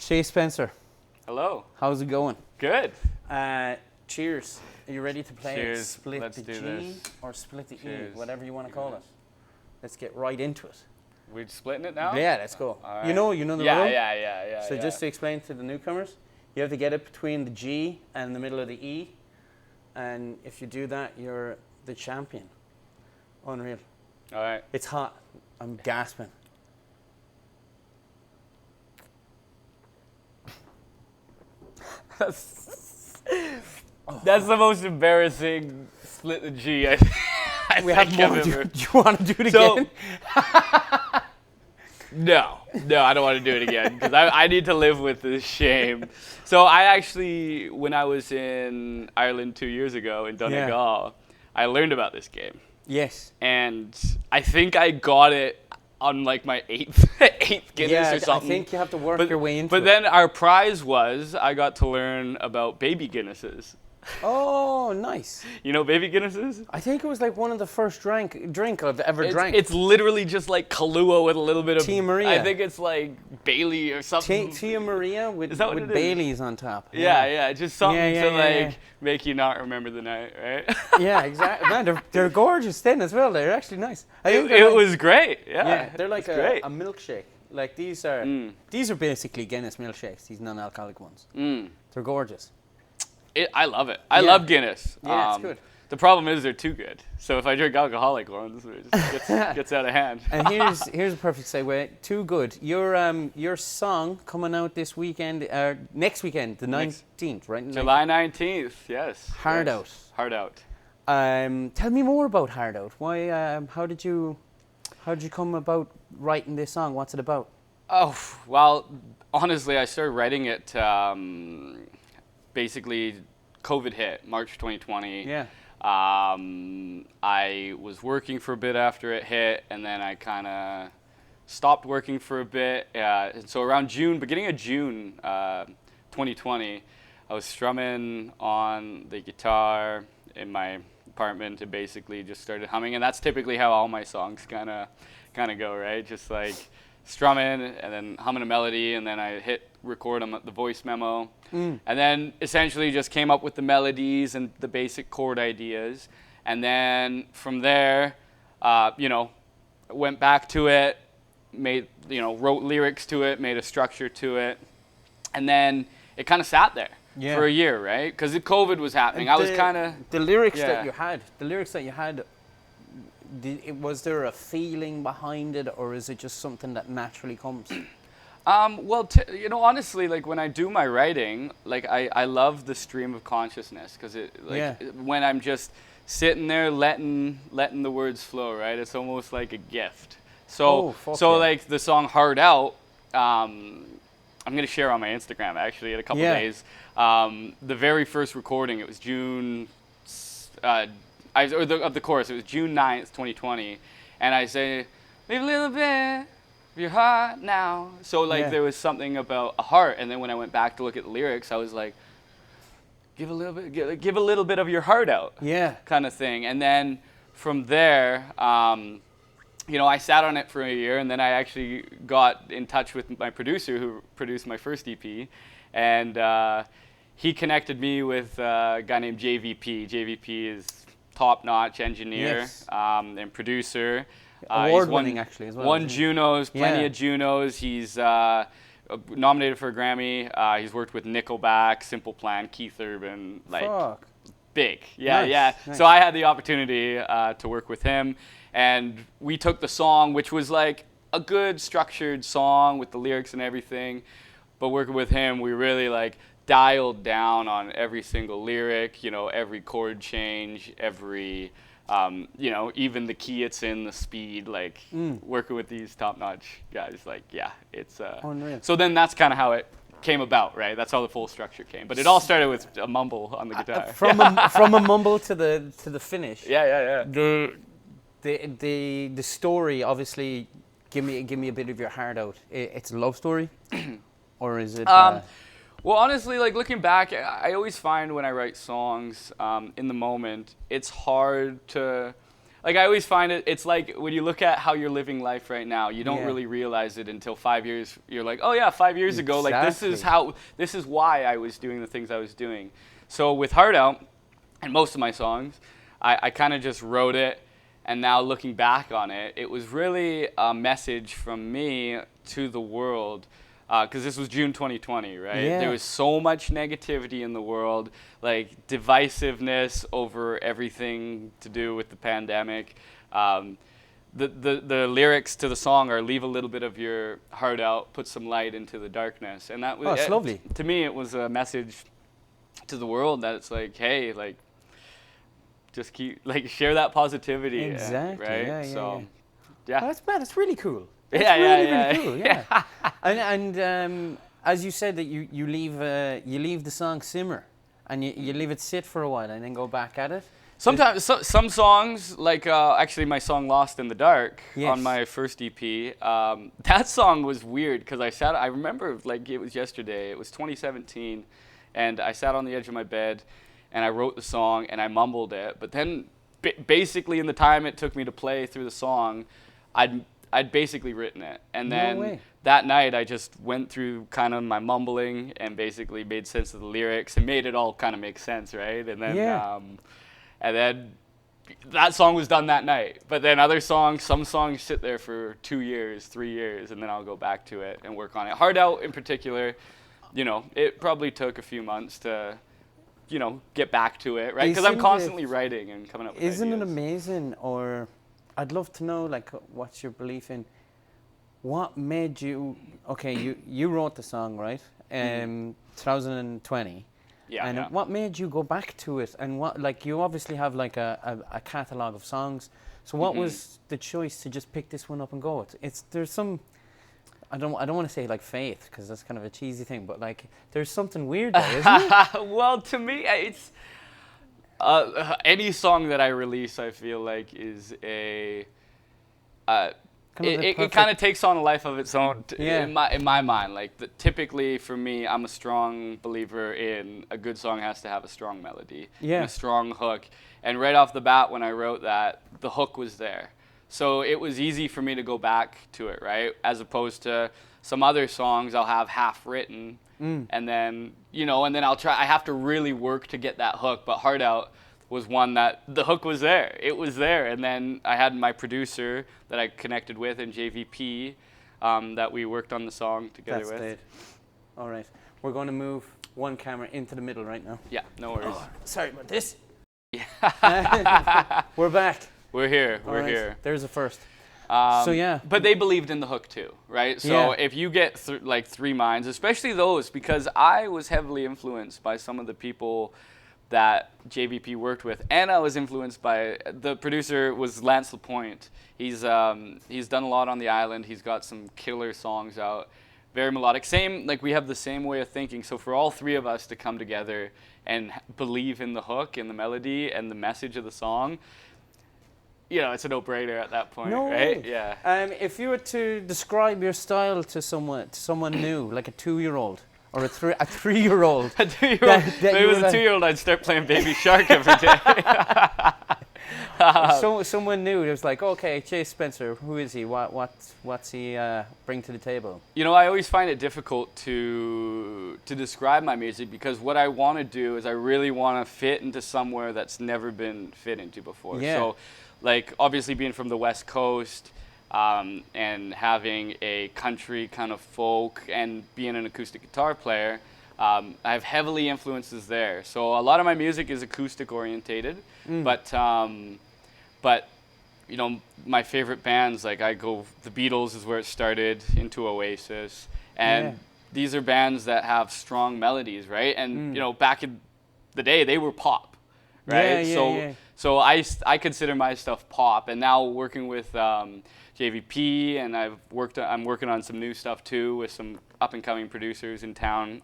Shay Spencer, Hello. how's it going? Good. Cheers. Are you ready to play Cheers. split Let's the do G this. or split the Cheers. E, whatever you want to call it? Let's get right into it. We're splitting it now? Yeah, let's go. All right. You know the rule? Yeah. So yeah. just to explain to the newcomers, you have to get it between the G and the middle of the E, and if you do that, you're the champion. Unreal. All right. It's hot. I'm gasping. That's the most embarrassing split the G I We think have more. I've Do ever. you want to do it So- again? No, I don't want to do it again because I need to live with this shame. So I actually, when I was in Ireland 2 years ago in Donegal, I learned about this game. Yes. And I think I got it on like my eighth Guinness or something. I think you have to work your way into But it. then our prize was I got to learn about baby Guinnesses. Oh, nice. You know baby Guinnesses? I think it was like one of the first drink I've ever drank. It's literally just like Kahlua with a little bit of Tia Maria. I think it's like Bailey or something. Tia Maria with Is that what it is? Baileys on top. Yeah, just something Yeah, to yeah, like yeah. make you not remember the night, right? Yeah, exactly. Man, they're gorgeous then as well. They're actually nice. I think It was great. Yeah, yeah, they're like it's great. a milkshake. Like these are basically Guinness milkshakes. These non-alcoholic ones. They're gorgeous. I love it. I love Guinness. Yeah, it's good. The problem is they're too good. So if I drink alcoholic ones, it just gets out of hand. And here's a perfect segue. Too good. Your song coming out this weekend, next weekend, the 19th, right? July 19th, yes. Hard yes. Out. Hard Out. Tell me more about Hard Out. Why? How did you come about writing this song? What's it about? Oh, well, honestly, I started writing it basically COVID hit, March 2020. Yeah. I was working for a bit after it hit, and then I kind of stopped working for a bit. And so around beginning of June 2020, I was strumming on the guitar in my apartment and basically just started humming. And that's typically how all my songs kind of go, right? Just like strumming and then humming a melody, and then I hit record on the voice memo, and then essentially just came up with the melodies and the basic chord ideas, and then from there, went back to it, wrote lyrics to it, made a structure to it, and then it kind of sat there for a year, right? Because COVID was happening. I was kind of the lyrics that you had. Was there a feeling behind it, or is it just something that naturally comes? Well, honestly, like when I do my writing, like I love the stream of consciousness because when I'm just sitting there letting the words flow, right? It's almost like a gift. So like the song "Hard Out," I'm gonna share on my Instagram actually in a couple days. The very first recording, it was June. Of the chorus, it was June 9th, 2020, and I say, leave a little bit of your heart now. So there was something about a heart, and then when I went back to look at the lyrics, I was like, give a little bit of your heart out, kind of thing. And then from there, I sat on it for a year, and then I actually got in touch with my producer who produced my first EP, and he connected me with a guy named JVP. JVP is top-notch engineer and producer. Award-winning, actually, as well. Won Junos, plenty of Junos. He's nominated for a Grammy. He's worked with Nickelback, Simple Plan, Keith Urban, big. Nice. So I had the opportunity to work with him, and we took the song, which was like a good structured song with the lyrics and everything, but working with him, we really dialed down on every single lyric, every chord change, every, even the key it's in, the speed, working with these top-notch guys, it's... Unreal. So then that's kind of how it came about, right? That's how the full structure came. But it all started with a mumble on the guitar. From a mumble to the finish. Yeah. The story, obviously, give me a bit of your heart out. It's a love story, or is it? Well, honestly, looking back, I always find when I write songs in the moment, it's hard to, like I always find it's like when you look at how you're living life right now, you don't Yeah. really realize it until 5 years. You're like, oh yeah, 5 years ago, like this is why I was doing the things I was doing. So with Heart Out and most of my songs, I kind of just wrote it, and now looking back on it, it was really a message from me to the world. Because this was June 2020, right? Yeah. There was so much negativity in the world, like divisiveness over everything to do with the pandemic. The lyrics to the song are "Leave a little bit of your heart out, put some light into the darkness," and that was it's lovely. To me, it was a message to the world that it's like, hey, like, just keep share that positivity, Exactly. right? Yeah. So, Oh, that's really cool. That's Yeah, really cool. Yeah. and as you said that you leave the song simmer, and you leave it sit for a while, and then go back at it. Sometimes some songs, like actually my song "Lost in the Dark" Yes. on my first EP, that song was weird because I remember like it was yesterday. It was 2017, and I sat on the edge of my bed, and I wrote the song and I mumbled it. But then, basically in the time it took me to play through the song, I'd basically written it, and No then way. that night I just went through kind of my mumbling and basically made sense of the lyrics and made it all kind of make sense, right? And then, and then that song was done that night. But then some songs sit there for 2 years, 3 years, and then I'll go back to it and work on it. Hard Out in particular, it probably took a few months to, get back to it, right? Because I'm constantly writing and coming up with Isn't ideas. it amazing? Or I'd love to know, like, what's your belief in what made you? Okay, you wrote the song, right? 2020. Yeah. And yeah. what made you go back to it? And what, like, you obviously have like a catalogue of songs. So what was the choice to just pick this one up and go? There's some. I don't want to say like faith, because that's kind of a cheesy thing, but like there's something weird there, isn't it? Well, to me, it's any song that I release, I feel like is a it kind of takes on a life of its own in my mind. Like typically for me, I'm a strong believer in a good song has to have a strong melody and a strong hook. And right off the bat, when I wrote that, the hook was there. So it was easy for me to go back to it, right? As opposed to some other songs I'll have half written, and then I have to really work to get that hook. But Heart Out was one that the hook was there. It was there. And then I had my producer that I connected with in JVP that we worked on the song together with. It. All right. We're going to move one camera into the middle right now. Yeah, no worries. Oh, sorry about this. Yeah. We're back. We're here. We're here. There's a first. But they believed in the hook too, right? So if you get like Three Minds, especially those, because I was heavily influenced by some of the people that JVP worked with, and I was influenced by the producer was Lance Lapointe. He's done a lot on the island. He's got some killer songs out, very melodic. We have the same way of thinking. So for all three of us to come together and believe in the hook and the melody and the message of the song, it's a no-brainer at that point, right? Way. Yeah. If you were to describe your style to someone new, like a 2-year-old or a 3-year-old. A 2-year-old. If it was a 2-year-old, I'd start playing Baby Shark every day. So someone new, it was like, okay, Chase Spencer, who is he? What's he bring to the table? I always find it difficult to describe my music, because what I want to do is I really want to fit into somewhere that's never been fit into before. Yeah. So, like, obviously being from the West Coast and having a country kind of folk and being an acoustic guitar player, I have heavily influences there. So a lot of my music is acoustic orientated, but my favorite bands, like the Beatles is where it started, into Oasis, and these are bands that have strong melodies, right? And back in the day, they were pop, right? So I consider my stuff pop, and now working with JVP, and I'm working on some new stuff too with some up and coming producers in town.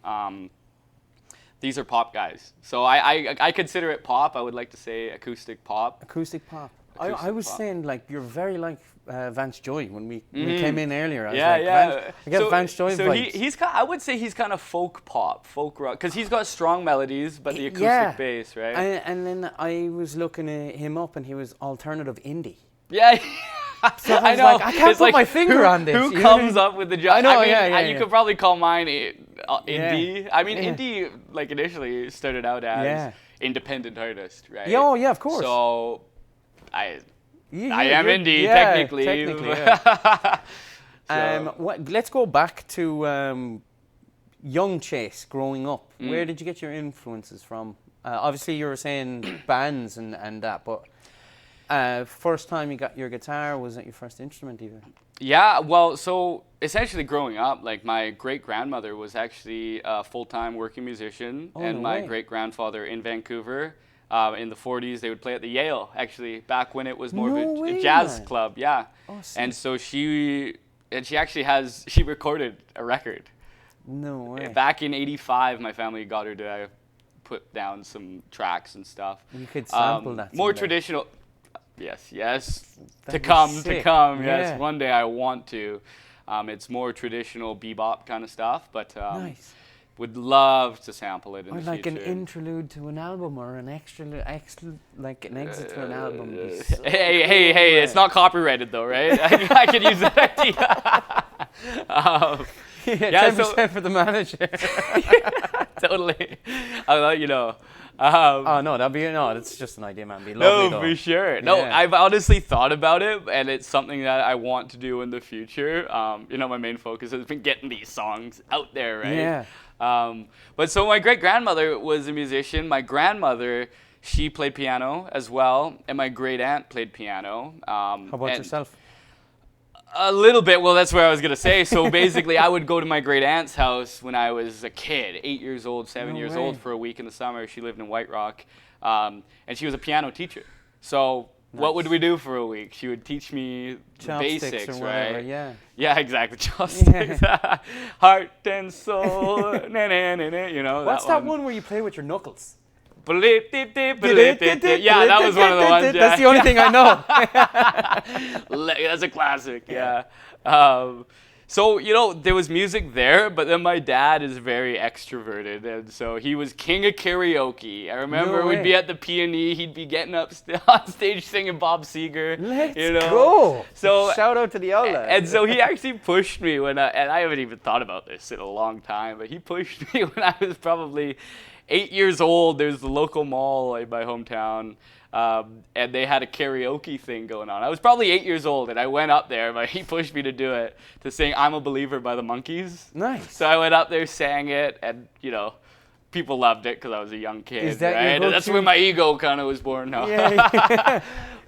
These are pop guys, so I consider it pop. I would like to say acoustic pop. Acoustic pop. I was saying, like, you're very like Vance Joy when we came in earlier. I was Yeah, like, yeah. I get Vance Joy so vibes. he's kind. I would say he's kind of folk pop, folk rock, because he's got strong melodies, but the acoustic Yeah. bass, right? And then I was looking him up, and he was alternative indie. Yeah. So I was like, I can't It's put my finger on this. Who you know what I comes mean? up with the job? I know, mean, yeah, you could probably call mine indie. I mean, Yeah. indie like initially started out as Yeah. independent artist, right? Yeah, oh, yeah, of course. So I Yeah, am you're- indie yeah, technically. yeah. So- Let's go back to young Chase growing up. Where did you get your influences from? Obviously, you were saying bands and that, but first time you got your guitar, was it your first instrument even? Yeah, well, so essentially growing up, like my great-grandmother was actually a full-time working musician, and no my way. great-grandfather in Vancouver, in the 40s, they would play at the Yale, actually, back when it was more No of a way, jazz man. club, yeah. Oh, And sick. so she recorded a record. No way. Back in 85, my family got her to put down some tracks and stuff. You could sample that More someday. traditional. Yes. That'd be To sick. come. Yeah. Yes, one day I want to. It's more traditional bebop kind of stuff, but Nice. would love to sample it in Or the like future. an interlude to an album, or an like an exit to an album. would be so Hey! cool, It's not copyrighted though, right? I could use that idea. Yeah, so- 10% for the manager. Totally. I'll let you know. Oh no, it's just an idea, man. It'd be lovely, No, though. for sure. No, Yeah. I've honestly thought about it, and it's something that I want to do in the future. My main focus has been getting these songs out there, right? Yeah. But so my great-grandmother was a musician. My grandmother, she played piano as well, and my great-aunt played piano. How about and yourself? A little bit. Well, that's what I was going to say. So basically, I would go to my great-aunt's house when I was a kid, 8 years old, 7 No years way. old, for a week in the summer. She lived in White Rock, and she was a piano teacher. So what would we do for a week? She would teach me the Chopsticks basics, or whatever, right? yeah. Yeah, exactly. Chopsticks. Heart and soul. Na, na, na, na, What's that one where you play with your knuckles? Yeah, that was one of the ones. Yeah. That's the only thing I know. That's a classic, yeah. So, there was music there, but then my dad is very extroverted, and so he was king of karaoke. I remember No we'd way. be at the P&E, he'd be getting up on stage singing Bob Seger. Let's you know? go. So, Shout out to the old lad. and so he actually pushed me and I haven't even thought about this in a long time, but he pushed me when I was probably 8 years old. There's the local mall in my hometown, and they had a karaoke thing going on. I was probably 8 years old, and I went up there, but he pushed me to do it, to sing I'm a Believer by the Monkees. Nice. So I went up there, sang it, and, people loved it because I was a young kid, Is that your right? And that's go-to- where my ego kind of was born now. Yeah.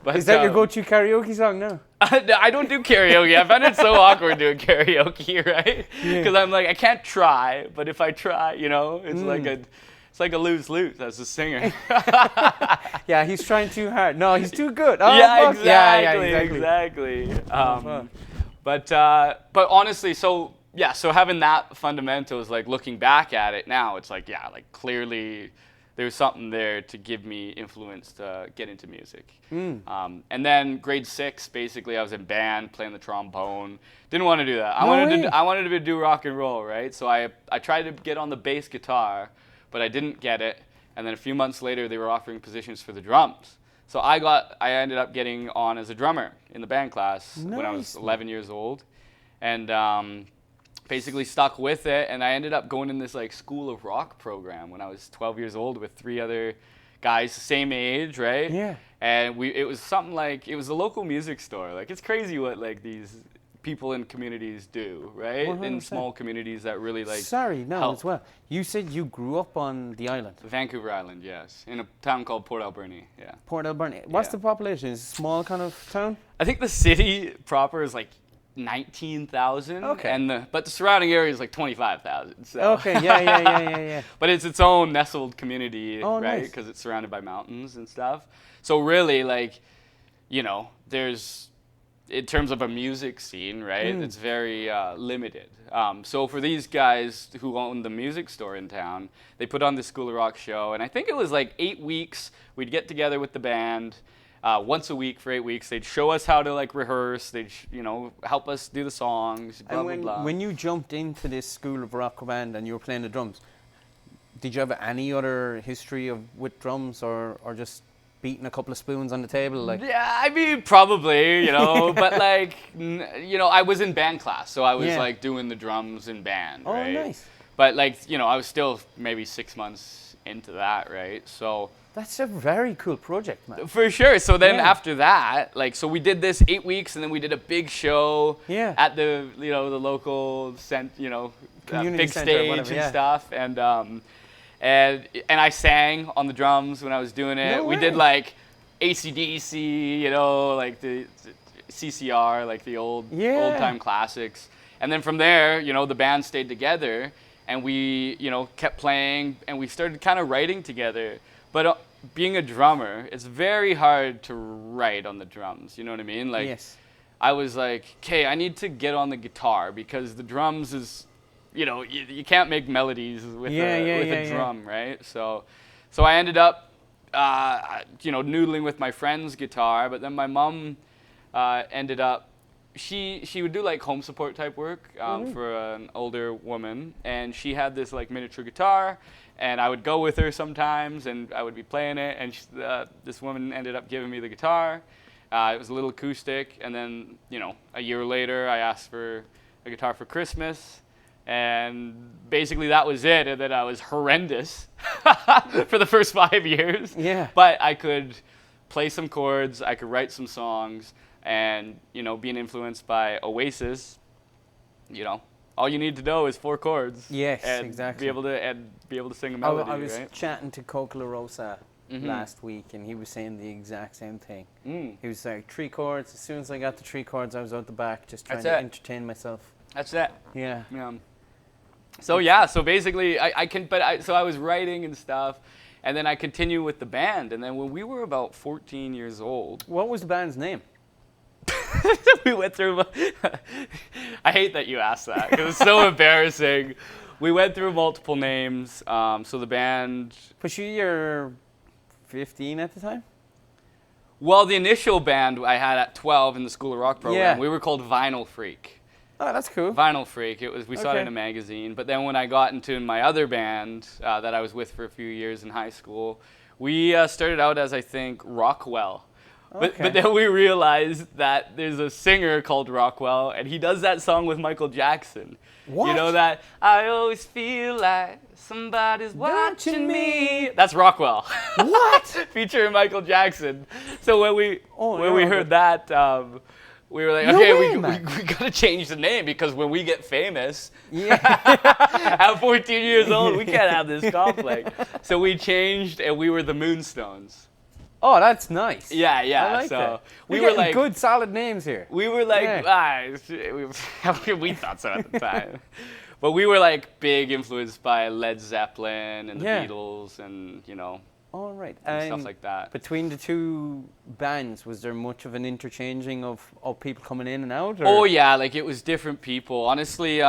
But, Is that your go-to karaoke song now? I don't do karaoke. I find it so awkward doing karaoke, right? Yeah. Because I'm like, I can't try, but if I try, it's like a lose-lose as a singer. Yeah, he's trying too hard. No, he's too good. Oh, Yeah, fuck. exactly. fuck. But honestly, so having that fundamentals, like looking back at it now, it's like, clearly there was something there to give me influence to get into music. And then grade 6, basically, I was in band, playing the trombone. Didn't want to do that. I wanted to do rock and roll, right? So I tried to get on the bass guitar, but I didn't get it. And then a few months later, they were offering positions for the drums. So I ended up getting on as a drummer in the band class when I was Nice. 11 years old. And basically stuck with it, and I ended up going in this like School of Rock program when I was 12 years old with 3 other guys the same age, right? Yeah. And it was something like, it was a local music store. Like, it's crazy what like these people in communities do, right? In 100%. small communities that really like Sorry, no, help. as well. You said you grew up on the island, Vancouver Island, yes, in a town called Port Alberni, yeah. Port Alberni. What's Yeah. the population? Is it a small kind of town? I think the city proper is like 19,000, Okay. but the surrounding area is like 25,000. So. Okay, yeah. But it's its own nestled community, Oh, right? nice. Because it's surrounded by mountains and stuff. So really, like, there's, in terms of a music scene, right? It's very limited. So for these guys who own the music store in town, they put on the School of Rock show, and I think it was like 8 weeks. We'd get together with the band. once a week for 8 weeks. They'd show us how to like rehearse. They'd help us do the songs. Blah And blah blah. when you jumped into this school of rock band and you were playing the drums, did you have any other history with drums or just beating a couple of spoons on the table? Like, Yeah, I mean, probably, but like, I was in band class, so I was Yeah. like doing the drums in band, oh, right? nice. But like, I was still maybe 6 months into that, right? So That's a very cool project, man. for sure. So then Yeah. after that, like, so we did this 8 weeks, and then we did a big show Yeah. at the the local Community big center or stage whatever, and yeah. stuff, and I sang on the drums when I was doing it. No We way. did like AC/DC, like the CCR, like the old time classics. And then from there, the band stayed together, and we, kept playing, and we started kind of writing together. But being a drummer, it's very hard to write on the drums. You know what I mean? Like, Yes. I was like, okay, I need to get on the guitar because the drums is, you can't make melodies with a drum, right? So I ended up, noodling with my friend's guitar, but then my mom ended up, she would do like home support type work for an older woman, and she had this like miniature guitar, and I would go with her sometimes, and I would be playing it, and this woman ended up giving me the guitar. It was a little acoustic, and then, a year later, I asked for a guitar for Christmas, and basically that was it, and then I was horrendous for the first 5 years. Yeah. But I could play some chords, I could write some songs, and, being influenced by Oasis, all you need to know is 4 chords. Yes, and exactly. Be able to sing a melody, I was right? chatting to Coca La Rosa Mhm. last week, and he was saying the exact same thing. Mm. He was like, 3 chords. As soon as I got the 3 chords, I was out the back just trying That's to it. entertain myself. That's it. Yeah. Yeah. So basically so I was writing and stuff, and then I continued with the band, and then when we were about 14 years old, What was the band's name? we went through. I hate that you asked that because it's so embarrassing. We went through multiple names. So the band. Was you're 15 at the time? Well, the initial band I had at 12 in the School of Rock program, Yeah. we were called Vinyl Freak. Oh, that's cool. Vinyl Freak. We saw it Okay. in a magazine. But then when I got into my other band that I was with for a few years in high school, we started out as, I think, Rockwell. Okay. But then we realized that there's a singer called Rockwell, and he does that song with Michael Jackson. What? You know that, I always feel like somebody's watching Watching me. That's Rockwell. What? Featuring Michael Jackson. So when we yeah, heard that, we were like, No okay, way, we man. gotta change the name because when we get famous, Yeah. at 14 years old, we can't have this conflict. So we changed, and we were the Moonstones. Oh, that's nice. Yeah. I like So that. we You're were getting like, good, solid names here. we were like, we thought so at the time. But we were like big influenced by Led Zeppelin and the Yeah. Beatles and, All right. and stuff like that. Between the two bands, was there much of an interchanging of people coming in and out? Or? Oh yeah, like it was different people. Honestly,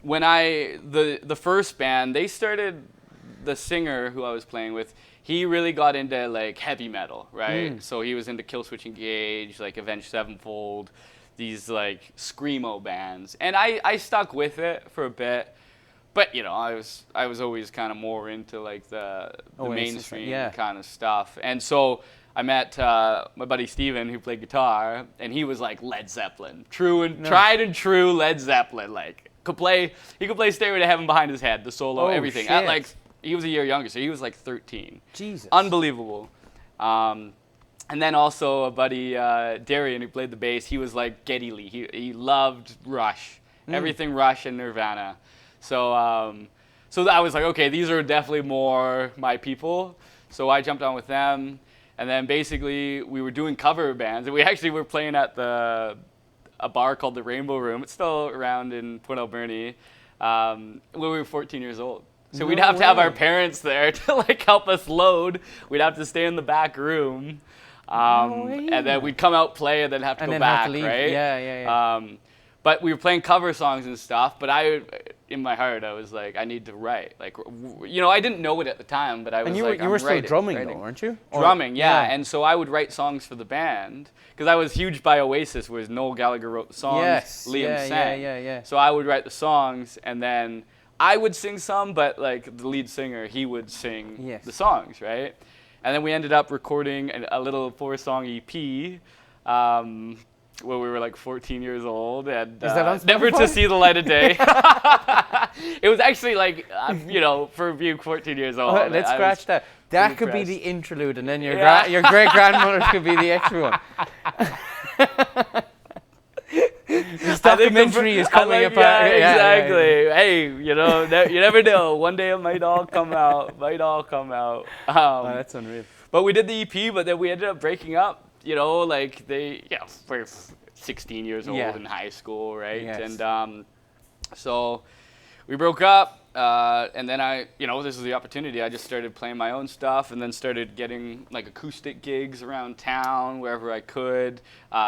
when the first band, they started, the singer who I was playing with, he really got into like heavy metal, right? So he was into Killswitch Engage, like Avenged Sevenfold, these like screamo bands, and I stuck with it for a bit. But I was always kind of more into like the Oasis, mainstream yeah. kind of stuff, and so I met my buddy Steven who played guitar, and he was like Led Zeppelin, tried and true Led Zeppelin, like he could play Stairway to Heaven behind his head, the solo, Oh, everything. shit. At like he was a year younger, so he was like 13. Jesus. Unbelievable. And then also a buddy Darian who played the bass, he was like Geddy Lee. He loved Rush, everything Rush and Nirvana. So I was like, okay, these are definitely more my people. So I jumped on with them, and then basically we were doing cover bands, and we actually were playing at a bar called the Rainbow Room. It's still around in Port Alberni. When we were 14 years old. So we'd No have to have our way. parents there to like help us load. We'd have to stay in the back room, way. and then we'd come out play and then have to And go then back, have to leave. right? Yeah. but we were playing cover songs and stuff. But in my heart, I was like, I need to write. Like, I didn't know it at the time, but I was And like, you were still drumming though, weren't you? Drumming, yeah. And so I would write songs for the band because I was huge by Oasis, where Noel Gallagher wrote the songs, Liam sang. Yeah. So I would write the songs, and then I would sing some, but like the lead singer, he would sing the songs, right? And then we ended up recording a little 4-song EP. Where we were like 14 years old and never to see the light of day. It was actually like, for being 14 years old. Let's scratch that. That could be the interlude, and then your great-grandmother could be the extra one. This documentary is coming apart. Yeah, exactly. Yeah. Hey, you never know. One day it might all come out. That's unreal. But we did the EP, but then we ended up breaking up. We're 16 years old in high school, right? Yes. And so we broke up, and then this was the opportunity. I just started playing my own stuff, and then started getting like acoustic gigs around town wherever I could.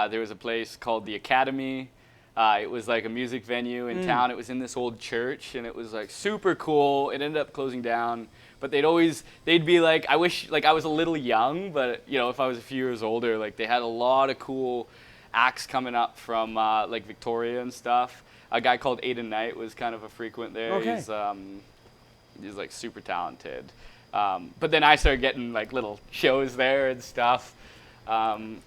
There was a place called the Academy. It was like a music venue in town. It was in this old church, and it was like super cool. It ended up closing down. But they'd be like, I wish, like I was a little young, but if I was a few years older, like they had a lot of cool acts coming up from like Victoria and stuff. A guy called Aiden Knight was kind of a frequent there. Okay. He's like super talented. But then I started getting like little shows there and stuff,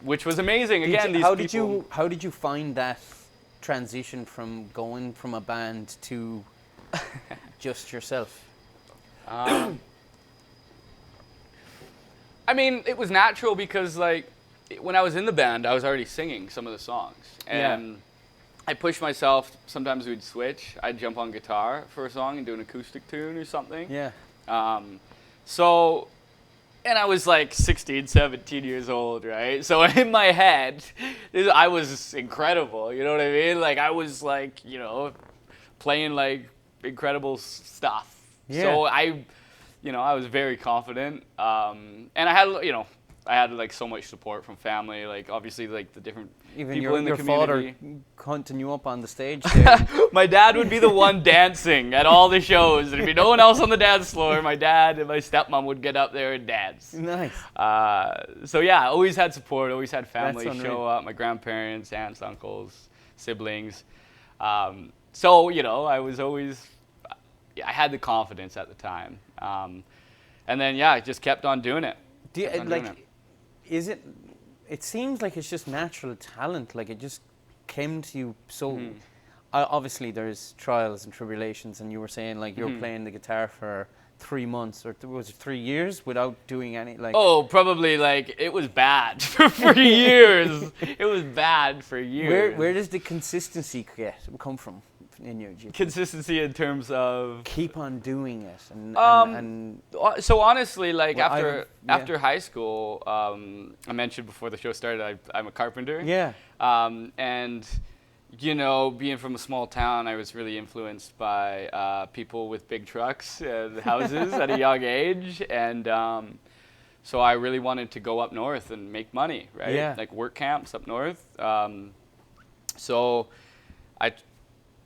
which was amazing. How did you find that transition from going from a band to just yourself? I mean, it was natural because like when I was in the band, I was already singing some of the songs, and I pushed myself. Sometimes we'd switch. I'd jump on guitar for a song and do an acoustic tune or something. Yeah. And I was like 16, 17 years old, right? So in my head, I was incredible. You know what I mean? Like I was like, playing like incredible stuff. Yeah. So I was very confident, and I had like so much support from family, like obviously like the different people in the community. Even your father hunting you up on the stage. My dad would be the one dancing at all the shows. There'd be no one else on the dance floor. My dad and my stepmom would get up there and dance. Nice. So yeah, always had support. Always had family show up. My grandparents, aunts, uncles, siblings. So I was always. I had the confidence at the time, and then I just kept on doing it. Is it? It seems like it's just natural talent. Like it just came to you. So obviously there's trials and tribulations, and you were saying like you were playing the guitar for 3 months or was it 3 years without doing any like. Oh, probably like it was bad for years. It was bad for years. Where does the consistency come from? In you, consistency in terms of keep on doing it and so honestly like after high school I mentioned before the show started I'm a carpenter and being from a small town I was really influenced by people with big trucks and houses at a young age and so I really wanted to go up north and make money, right? Like work camps up north, so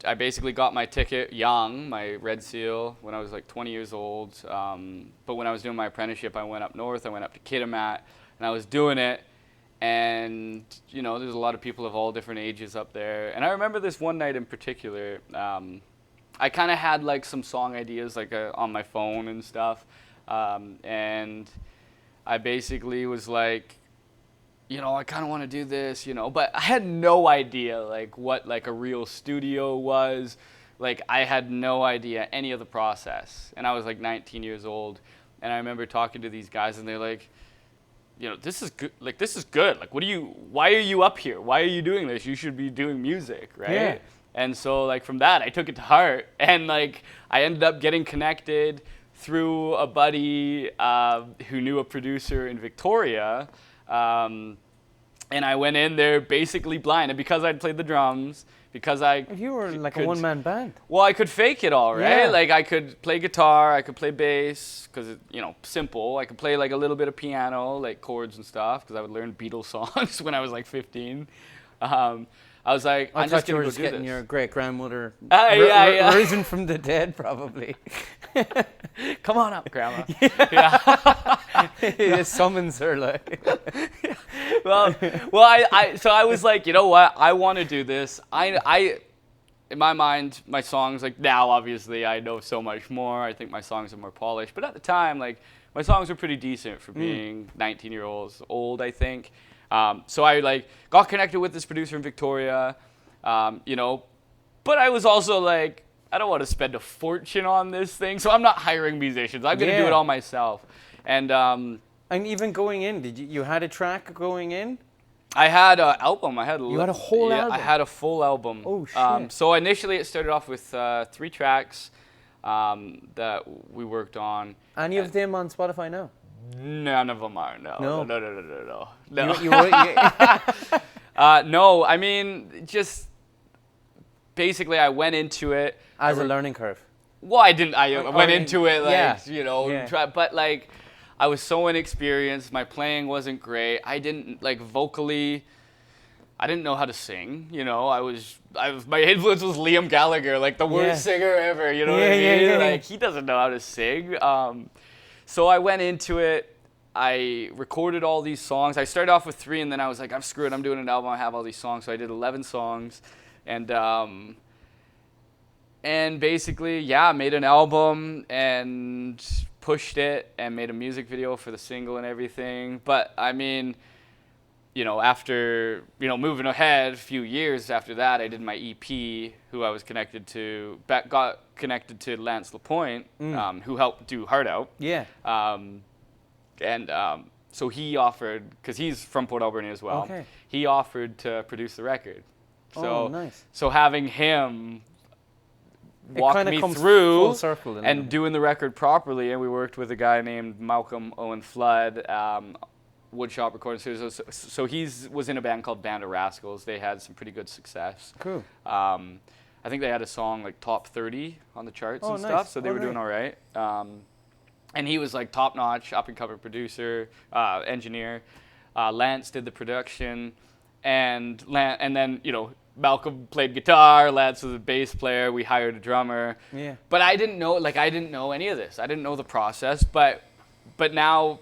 I basically got my ticket young, my Red Seal, when I was like 20 years old. But when I was doing my apprenticeship, I went up north. I went up to Kitimat, and I was doing it. And, there's a lot of people of all different ages up there. And I remember this one night in particular, I kind of had like some song ideas like on my phone and stuff. And I basically was like, I kind of want to do this, but I had no idea like what like a real studio was. Like I had no idea any of the process. And I was like 19 years old. And I remember talking to these guys and they're like, this is good. Like, this is good. Like, why are you up here? Why are you doing this? You should be doing music, right? Yeah. And so like from that, I took it to heart. And like, I ended up getting connected through a buddy who knew a producer in Victoria. And I went in there basically blind. And because I'd played the drums, because you were like a one-man band. Well, I could fake it all, right? Yeah. Like I could play guitar, I could play bass, because simple. I could play like a little bit of piano, like chords and stuff, because I would learn Beatles songs when I was like 15. I I was like, I I'm thought just you going were to just go do getting this. your great grandmother Yeah. risen from the dead, probably. Come on up, Grandma. Yeah. He summons her like. well, so I was like, you know what? I want to do this. In my mind, my songs, like now, obviously, I know so much more. I think my songs are more polished. But at the time, like, my songs were pretty decent for being 19-year-olds old, I think. So I, like, got connected with this producer in Victoria, you know. But I was also like, I don't want to spend a fortune on this thing. So I'm not hiring musicians. I'm going to do it all myself. And even going in, did you had a track going in? I had an album. You had a whole album? I had a full album. Oh, shit. So initially it started off with 3 tracks that we worked on. Any of them on Spotify now? None of them are. No. No, I mean, just basically I went into it. As a learning curve. Well, I didn't. I went into it like, you know, but like, I was so inexperienced. My playing wasn't great. I didn't, like, vocally, I didn't know how to sing. You know, my influence was Liam Gallagher, like the worst singer ever. You know what I mean? Like, he doesn't know how to sing. So I went into it. I recorded all these songs. I started off with 3, and then I was like, I'm screwed. I'm doing an album. I have all these songs. So I did 11 songs, and basically, made an album and pushed it and made a music video for the single and everything. But I mean, you know, after, you know, moving ahead a few years after that, I did my EP, who I was connected to, got connected to Lance Lapointe, who helped do Hard Out. Yeah. So he offered, because he's from Port Alberni as well, he offered to produce the record. So, nice. So having him walk me through full circle and doing the record properly, and we worked with a guy named Malcolm Owen Flood, Woodshop Recording Studios. So he was in a band called Band of Rascals. They had some pretty good success. Cool. I think they had a song like top 30 on the charts and stuff, so they were doing all right. And he was like top-notch, up-and-coming producer, engineer. Lance did the production, and then, you know, Malcolm played guitar, Lance was a bass player, we hired a drummer. Yeah. But I didn't know any of this. I didn't know the process, but now,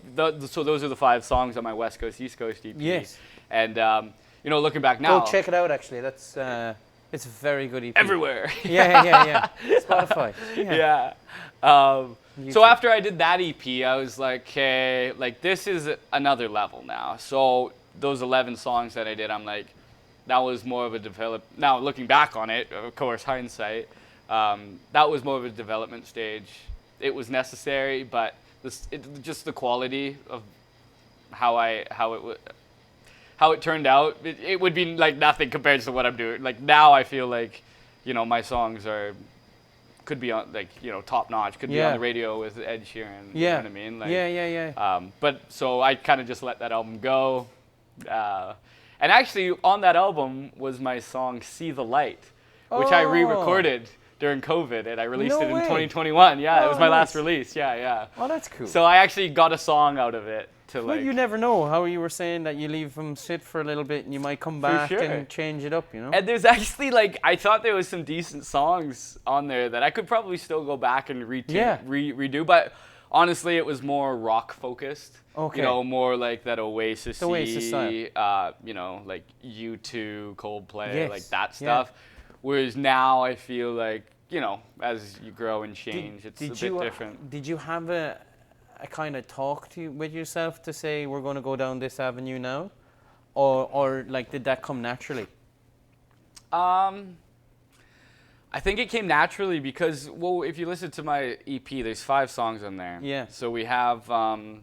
so those are the 5 songs on my West Coast, East Coast EP. Yes. And, you know, looking back now. Go check it out, actually. That's, it's a very good EP. Everywhere. Yeah. Spotify. Yeah. So after I did that EP, I was like, okay, like, this is another level now. So those 11 songs that I did, I'm like, that was more of a now looking back on it, of course, hindsight, that was more of a development stage. It was necessary, but just the quality of how it turned out, it would be like nothing compared to what I'm doing. Like, now I feel like, you know, my songs could be on, like, you know, top notch, could be on the radio with Ed Sheeran. You know what I mean? Like, but so I kind of just let that album go. And actually, on that album was my song "See the Light," which I re-recorded during COVID, and I released it in 2021. Yeah, it was my last release. Yeah. Oh, that's cool. So I actually got a song out of it. Well, you never know. How you were saying that you leave them sit for a little bit and you might come back and change it up, you know? And there's actually, like, I thought there was some decent songs on there that I could probably still go back and redo, but honestly, it was more rock focused. Okay. You know, more like that Oasis style. You know, like U2, Coldplay, like that stuff. Whereas now I feel like, you know, as you grow and change, it's a bit different. Did you have a kind of talk with yourself to say, we're going to go down this avenue now? Or like, did that come naturally? I think it came naturally because, well, if you listen to my EP, there's 5 songs on there. Yeah. So we have, and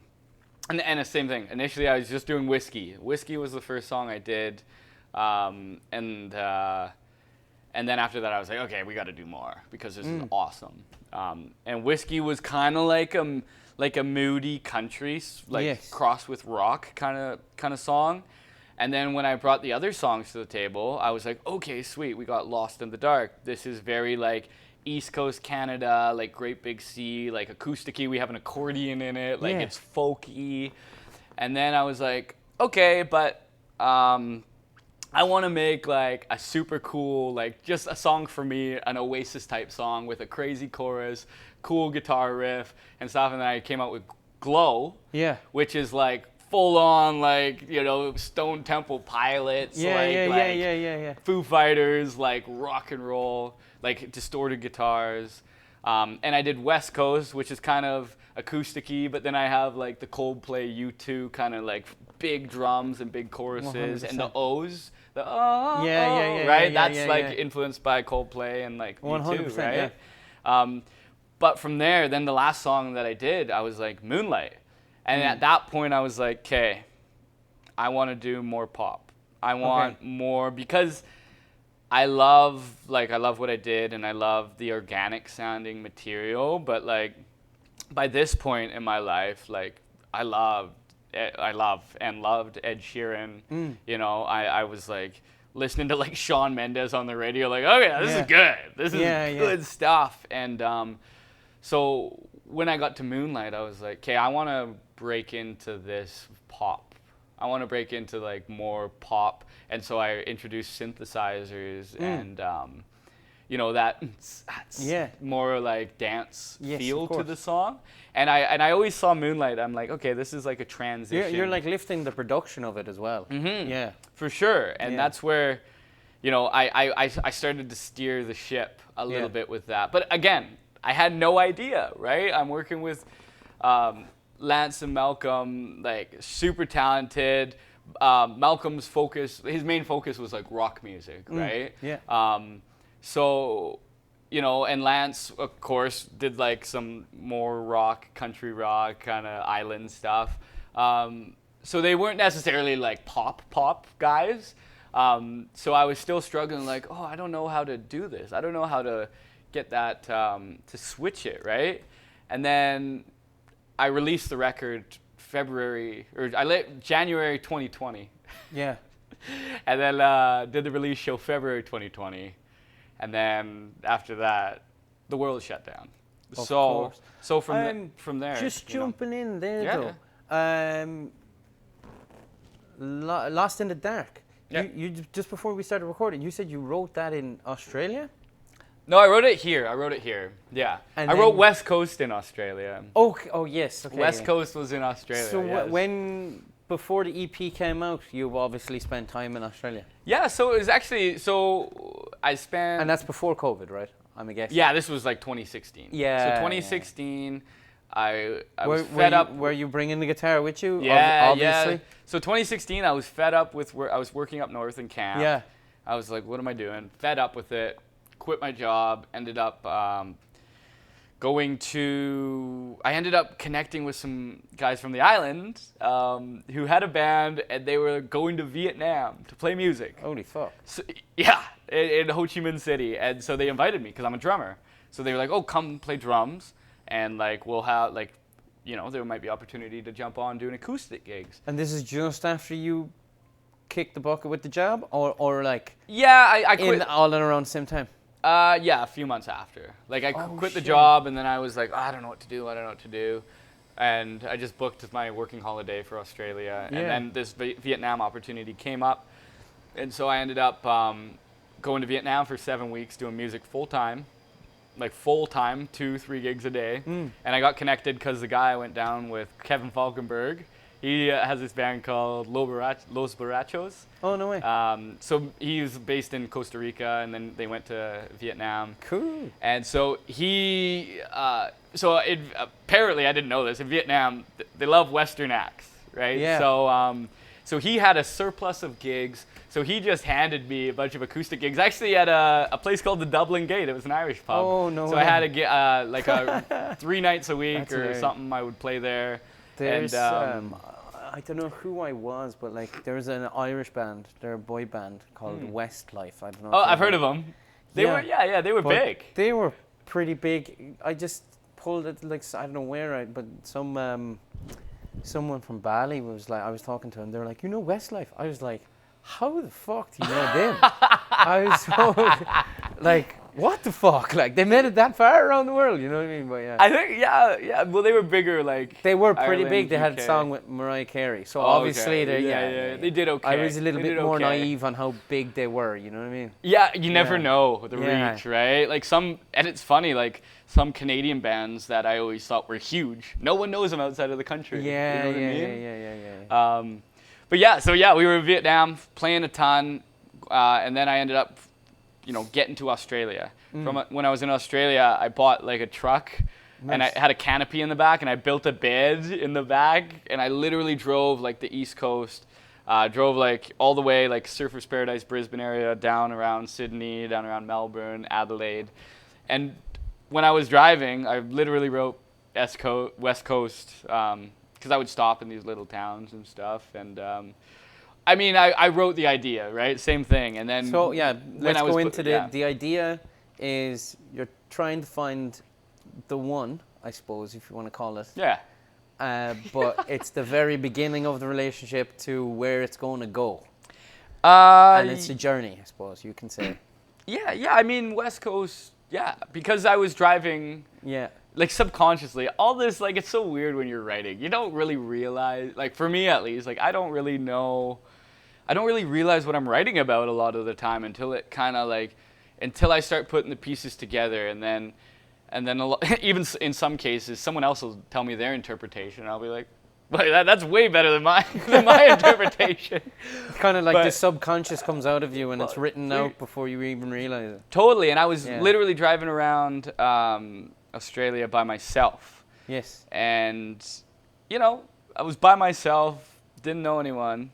the same thing. Initially, I was just doing Whiskey. Whiskey was the first song I did. And then after that, I was like, okay, we got to do more because this is awesome. And Whiskey was kind of like a moody country, crossed with rock kind of song. And then when I brought the other songs to the table, I was like, okay, sweet, we got Lost in the Dark. This is very like East Coast Canada, like Great Big Sea, like acoustic-y. We have an accordion in it, like it's folky. And then I was like, okay, but I want to make like a super cool, like just a song for me, an Oasis type song with a crazy chorus, cool guitar riff and stuff. And then I came out with Glow, Yeah. which is like full on, like, you know, Stone Temple Pilots, Yeah. Foo Fighters, like rock and roll, like distorted guitars. And I did West Coast, which is kind of acoustic-y, but then I have like the Coldplay U2 kind of like big drums and big choruses 100%. and the O's. The oh, Yeah, right? yeah, That's yeah, like yeah. influenced by Coldplay and like U2, 100%, right? yeah. But from there, then the last song that I did, I was like Moonlight. And at that point I was like, okay, I want to do more pop. I want more, because I love what I did and I love the organic sounding material, but like by this point in my life, like I love and loved Ed Sheeran. You know, I was like listening to like Shawn Mendes on the radio, like, okay, this is good. This is good stuff. And so when I got to Moonlight, I was like, okay, I want to break into this pop. I want to break into like more pop. And so I introduced synthesizers and you know, that's more like dance feel to the song. And I always saw Moonlight, I'm like, okay, this is like a transition. You're like lifting the production of it as well. Yeah. For sure. And that's where, you know, I started to steer the ship a little bit with that. But again, I had no idea, right? I'm working with Lance and Malcolm, like super talented. Malcolm's his main focus was like rock music, right? Yeah. So, you know, and Lance, of course, did like some more rock, country rock, kind of island stuff. So they weren't necessarily like pop guys. So I was still struggling, like, oh, I don't know how to do this. I don't know how to get that, to switch it, right? And then I released the record January 2020. Yeah. And then did the release show February 2020. And then after that, the world shut down. Of course. So from there. Just jumping in there though. Lost in the Dark. Yeah. You just before we started recording, you said you wrote that in Australia? No, I wrote it here. Yeah. And I wrote West Coast in Australia. Oh yes. Okay. West Coast was in Australia. So yes. Before the EP came out, you obviously spent time in Australia. Yeah, so it was actually, I spent... And that's before COVID, right? I'm guessing. Yeah, this was like 2016. Yeah. So 2016, I was fed up. Were you bringing the guitar with you? Yeah, obviously. yeah. So 2016, I was fed up with where I was working up north in camp. Yeah. I was like, what am I doing? Fed up with it. Quit my job. Ended up I ended up connecting with some guys from the island who had a band, and they were going to Vietnam to play music. Holy fuck. So, yeah, in Ho Chi Minh City. And so they invited me because I'm a drummer. So they were like, oh, come play drums, and like we'll have like, you know, there might be opportunity to jump on doing acoustic gigs. And this is just after you kicked the bucket with the job, or like I quit all in around the same time? Yeah, a few months after. Like I quit the job, and then I was like, oh, I don't know what to do. And I just booked my working holiday for Australia. And then this Vietnam opportunity came up. And so I ended up going to Vietnam for 7 weeks doing music full-time. Like full-time, 2-3 gigs a day. And I got connected because the guy I went down with, Kevin Falkenberg, he has this band called Los Borrachos. Oh, no way. So he was based in Costa Rica, and then they went to Vietnam. Cool. And so apparently, I didn't know this, in Vietnam, they love Western acts, right? Yeah. So he had a surplus of gigs. So he just handed me a bunch of acoustic gigs, actually at a place called the Dublin Gate. It was an Irish pub. Oh, no way. So I had to get like 3 nights a week That's or hilarious. something. I would play there. There's, And, I don't know who I was, but like there's an Irish band, they're a boy band called Westlife. I don't know. oh, I've heard of them. They were But big. They were pretty big. I just pulled it like I don't know where, but someone from Bali was like, I was talking to them. They were like, you know Westlife? I was like, how the fuck do you know them? I was so like, What the fuck? Like, they made it that far around the world, you know what I mean? But yeah. I think, yeah. Well, they were bigger, like They were pretty Ireland, big. They had a UK. song with Mariah Carey. So Oh, obviously, okay. yeah. They did okay. I was a little They bit did more okay. naive on how big they were, you know what I mean? Yeah, you never Yeah. know the Yeah. reach, right? Like and it's funny, like some Canadian bands that I always thought were huge. No one knows them outside of the country. Yeah, you know what I mean? yeah. But yeah, so yeah, we were in Vietnam playing a ton, and then I ended up, getting to Australia. When I was in Australia, I bought like a truck, and I Nice. had a canopy in the back, and I built a bed in the back, and I literally drove like the East Coast, drove like all the way like Surfers Paradise, Brisbane area, down around Sydney, down around Melbourne, Adelaide, and when I was driving, I literally wrote West Coast. Because I would stop in these little towns and stuff, and I wrote the idea, right? Same thing, and then So yeah, let's I was go put- into yeah. the idea is you're trying to find the one, I suppose, if you want to call it. Yeah, But it's the very beginning of the relationship to where it's going to go, uh, and it's a journey, I suppose you can say. yeah. I mean, West Coast, yeah, because I was driving. Yeah. Like subconsciously, all this, like, it's so weird when you're writing. You don't really realize, like, for me at least, like, I don't really realize what I'm writing about a lot of the time until I start putting the pieces together, and then even in some cases, someone else will tell me their interpretation, and I'll be like, well, that's way better than my interpretation. It's kind of like But- the subconscious comes out of you and it's Well, written we- out before you even realize it. Totally, and I was Yeah. literally driving around Australia by myself. Yes. And I was by myself, didn't know anyone,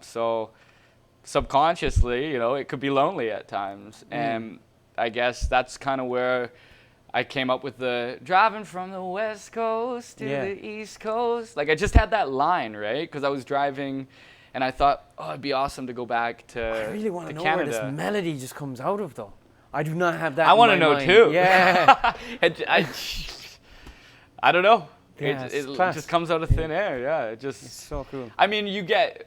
so subconsciously, it could be lonely at times, and I guess that's kind of where I came up with the driving from the West Coast to Yeah. the East Coast. Like, I just had that line, right? Because I was driving, and I thought, oh, it'd be awesome to go back to I really want to know Canada. where this melody just comes out of, though. I do not have that. I in want to my know mind. too. Yeah. I don't know. Yeah, it it's class. just comes out of thin air. Yeah, it just. It's so cool. I mean, you get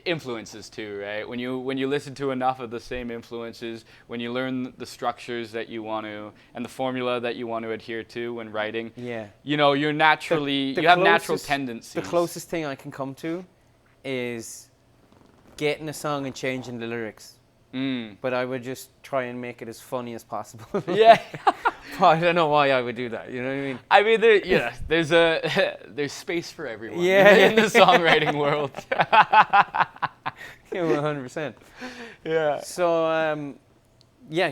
influences too, right? When you listen to enough of the same influences, when you learn the structures that you want to and the formula that you want to adhere to when writing, Yeah. you're naturally The you have natural closest- tendencies. The closest thing I can come to is getting a song and changing the lyrics. But I would just try and make it as funny as possible. Yeah. I don't know why I would do that. You know what I mean? I mean, there's space for everyone Yeah. in the songwriting world. Yeah, 100%. Yeah. So,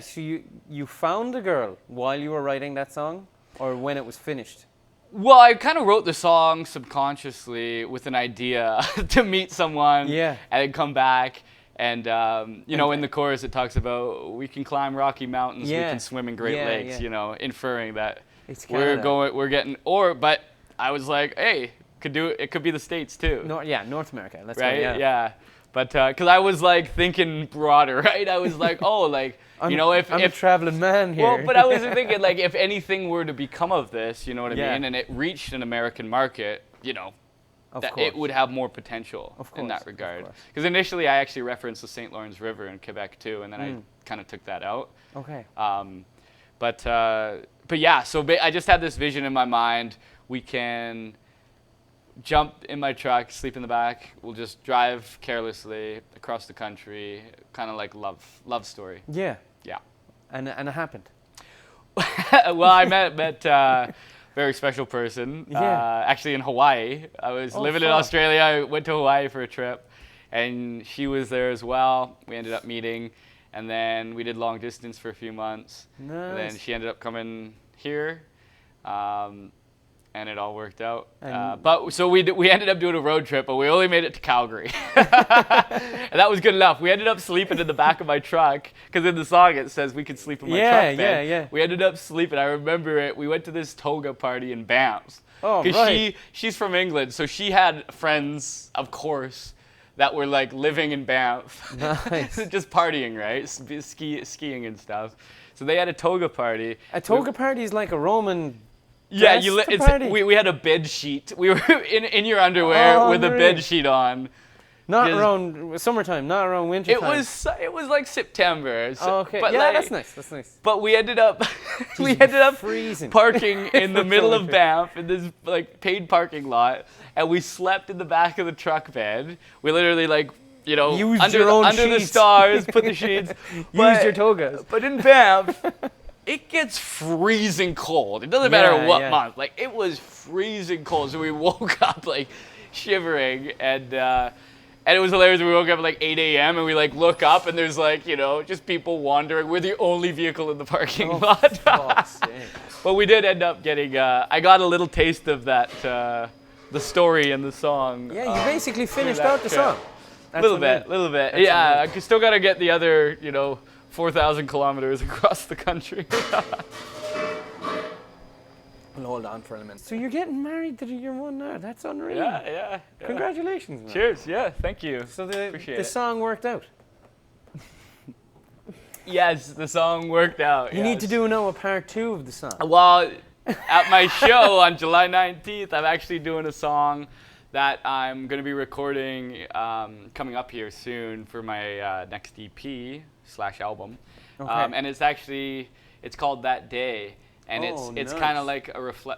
so you found a girl while you were writing that song, or when it was finished? Well, I kind of wrote the song subconsciously with an idea to meet someone, Yeah. and then come back. And in the chorus it talks about we can climb rocky mountains, we Yeah. can swim in Great Yeah, Lakes, yeah. inferring that It's we're Canada. but I was like, hey, it could be the States too, North America. Let's right? go, Yeah. But because I was like thinking broader, right? I was like, oh, like I'm if a traveling man here. well, but I was thinking like if anything were to become of this, you know what I Yeah. mean, and it reached an American market, Of that course. it would have more potential Of in that course, of regard. course. Because initially I actually referenced the St. Lawrence River in Quebec too, and then I kind of took that out. Okay. But yeah, so I just had this vision in my mind. We can jump in my truck, sleep in the back. We'll just drive carelessly across the country, kind of like love story. Yeah. Yeah. And it happened. Well, I met very special person. Yeah. Actually in Hawaii. I was living in fuck. Australia. I went to Hawaii for a trip, and she was there as well. We ended up meeting, and then we did long distance for a few months. And then Nice. she ended up coming here, and it all worked out. And- So we ended up doing a road trip, but we only made it to Calgary, and that was good enough. We ended up sleeping in the back of my truck because in the song it says we could sleep in my truck bed. Yeah. We ended up sleeping. I remember it. We went to this toga party in Banff. Oh, Because right. she's from England, so she had friends, of course, that were like living in Banff. Nice. Just partying, right? Skiing and stuff. So they had a toga party. A toga party is like a Roman. Yeah, dress to party? we had a bed sheet. We were in your underwear Oh, with a really? bed sheet on. Not Just- around summertime, not around winter It time. was like September. So, Oh, okay. But Yeah, like, that's nice. That's nice. But we ended up freezing. parking in the middle of winter. Banff in this like paid parking lot, and we slept in the back of the truck bed. We literally like Used under your own under the sheets. stars, put the sheets. Used your togas. But in Banff, it gets freezing cold. It doesn't matter what month. Like it was freezing cold, so we woke up like shivering, and it was hilarious. We woke up at like 8 a.m. and we like look up and there's like just people wandering. We're the only vehicle in the parking lot. Fuck's sake. But we did end up getting. I got a little taste of that, the story and the song. Yeah, you basically finished that out the trip. song. Little bit. That's Yeah, amazing. I still gotta get the other 4,000 kilometers across the country. Well, hold on for a minute. So you're getting married to your one now. That's unreal. Yeah. Congratulations, man. Cheers. Yeah, thank you. So Appreciate the it. song worked out. Yes, the song worked out. You need to yes. do now a part 2 of the song. Well, at my show on July 19th, I'm actually doing a song that I'm going to be recording coming up here soon for my next EP/album. Okay. And it's called That Day. And it's nice. kind of like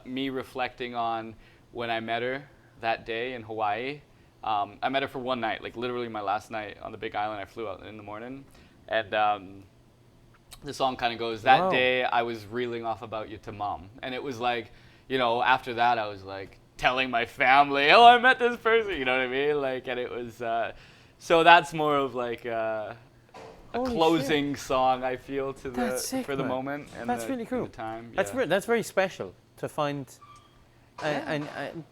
me reflecting on when I met her that day in Hawaii. I met her for one night, like literally my last night on the Big Island. I flew out in the morning. And the song kind of goes, that Wow. day I was reeling off about you to mom. And it was like, after that I was like telling my family, oh, I met this person, you know what I mean? Like, and it was, so that's more of like a Holy closing song, I feel, to That's sick, for the man. moment. And That's the, really cool. and the time. That's very special to find